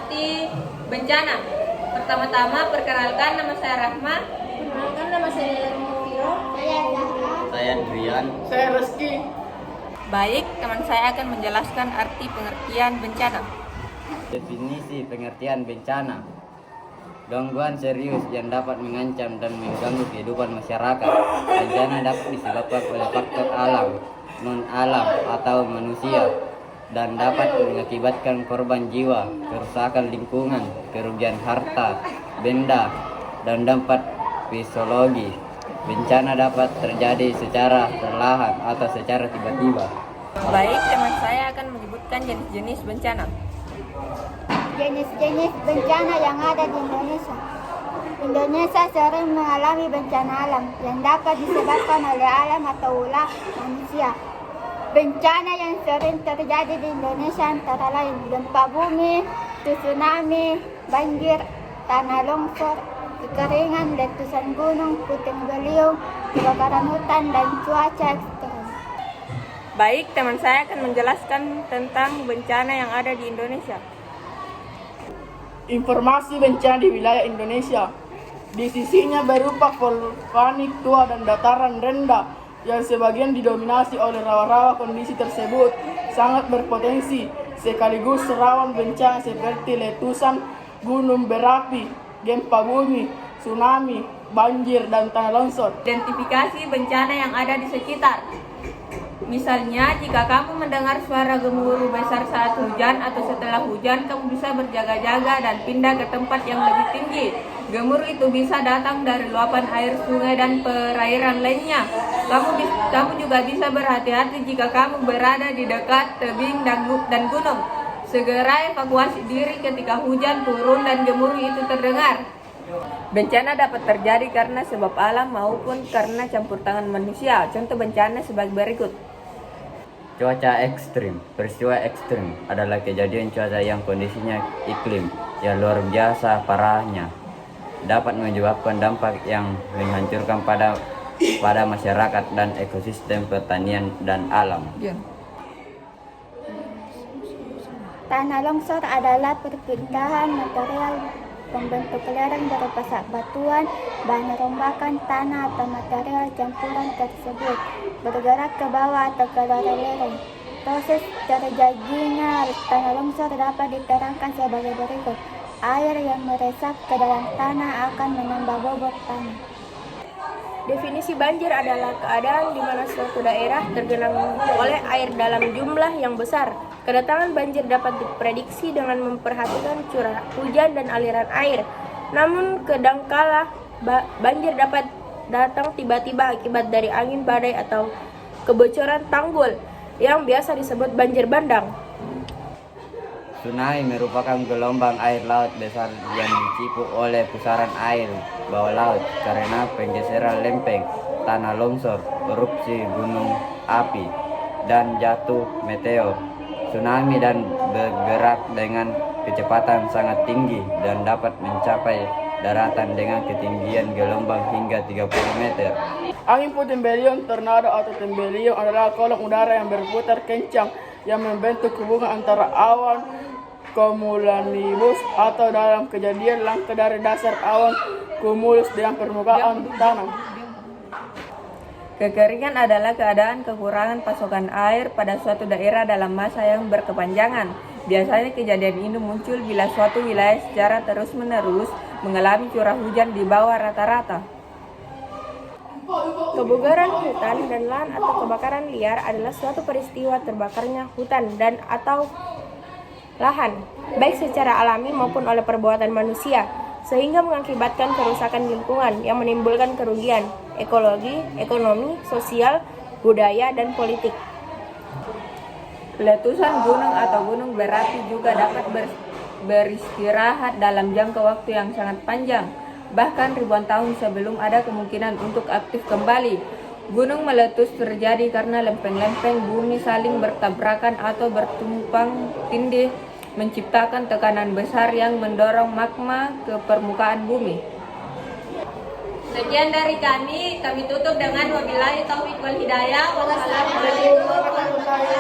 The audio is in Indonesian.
arti bencana. Pertama-tama perkenalkan, nama saya Rahma. Perkenalkan, nama saya Lela Mufiro. Saya Zahra. Saya Drian. Saya Reski. Baik, teman saya akan menjelaskan arti pengertian bencana. Definisi pengertian bencana: gangguan serius yang dapat mengancam dan mengganggu kehidupan masyarakat. Bencana dapat disebabkan oleh faktor alam, non-alam, atau manusia, dan dapat mengakibatkan korban jiwa, kerusakan lingkungan, kerugian harta, benda, dan dampak psikologi. Bencana dapat terjadi secara perlahan atau secara tiba-tiba. Baik, teman saya akan menyebutkan jenis-jenis bencana. Jenis-jenis bencana yang ada di Indonesia. Indonesia sering mengalami bencana alam yang dapat disebabkan oleh alam atau ulah manusia. Bencana yang sering terjadi di Indonesia antara lain gempa bumi, tsunami, banjir, tanah longsor, kekeringan, letusan gunung, puting beliung, kebakaran hutan, dan cuaca ekstrem. Baik, teman saya akan menjelaskan tentang bencana yang ada di Indonesia. Informasi bencana di wilayah Indonesia. Di sisinya berupa vulkanik tua dan dataran rendah yang sebagian didominasi oleh rawa-rawa. Kondisi tersebut sangat berpotensi sekaligus rawan bencana seperti letusan gunung berapi, gempa bumi, tsunami, banjir, dan tanah longsor. Identifikasi bencana yang ada di sekitar. Misalnya, jika kamu mendengar suara gemuruh besar saat hujan atau setelah hujan, kamu bisa berjaga-jaga dan pindah ke tempat yang lebih tinggi. Gemuruh itu bisa datang dari luapan air sungai dan perairan lainnya. Kamu juga bisa berhati-hati jika kamu berada di dekat tebing dan gunung. Segera evakuasi diri ketika hujan turun dan gemuruh itu terdengar. Bencana dapat terjadi karena sebab alam maupun karena campur tangan manusia. Contoh bencana sebagai berikut. Cuaca ekstrim. Peristiwa ekstrim adalah kejadian cuaca yang kondisinya iklim yang luar biasa parahnya, dapat menyebabkan dampak yang menghancurkan pada masyarakat dan ekosistem pertanian dan alam. Tanah longsor adalah perpindahan material pembentuk lereng berupa batuan, bahan rombakan, tanah atau material campuran tersebut bergerak ke bawah atau ke luar lereng. Proses terjadinya tanah longsor dapat diterangkan sebagai berikut. Air yang meresap ke dalam tanah akan menambah bobot tanah. Definisi banjir adalah keadaan di mana suatu daerah tergenang oleh air dalam jumlah yang besar. Kedatangan banjir dapat diprediksi dengan memperhatikan curah hujan dan aliran air. Namun kadangkala banjir dapat datang tiba-tiba akibat dari angin badai atau kebocoran tanggul yang biasa disebut banjir bandang. Tsunami merupakan gelombang air laut besar yang dicipu oleh pusaran air bawah laut karena penggeseran lempeng, tanah longsor, erupsi gunung api, dan jatuh meteor. Tsunami dan bergerak dengan kecepatan sangat tinggi dan dapat mencapai daratan dengan ketinggian gelombang hingga 30 meter. Angin puting beliung, tornado atau tembeliung adalah kolom udara yang berputar kencang yang membentuk hubungan antara awan cumulonimbus atau dalam kejadian langkah dari dasar awan cumulus dengan permukaan tanah. Kekeringan adalah keadaan kekurangan pasokan air pada suatu daerah dalam masa yang berkepanjangan. Biasanya kejadian ini muncul bila suatu wilayah secara terus-menerus mengalami curah hujan di bawah rata-rata. Kebakaran hutan dan lahan atau kebakaran liar adalah suatu peristiwa terbakarnya hutan dan atau lahan, baik secara alami maupun oleh perbuatan manusia, sehingga mengakibatkan kerusakan lingkungan yang menimbulkan kerugian ekologi, ekonomi, sosial, budaya, dan politik. Letusan gunung atau gunung berapi juga dapat beristirahat dalam jangka waktu yang sangat panjang, bahkan ribuan tahun sebelum ada kemungkinan untuk aktif kembali. Gunung meletus terjadi karena lempeng-lempeng bumi saling bertabrakan atau bertumpang tindih, menciptakan tekanan besar yang mendorong magma ke permukaan bumi. Sekian dari kami tutup dengan wabillahi taufiq wal hidayah. Wassalamualaikum warahmatullahi wabarakatuh.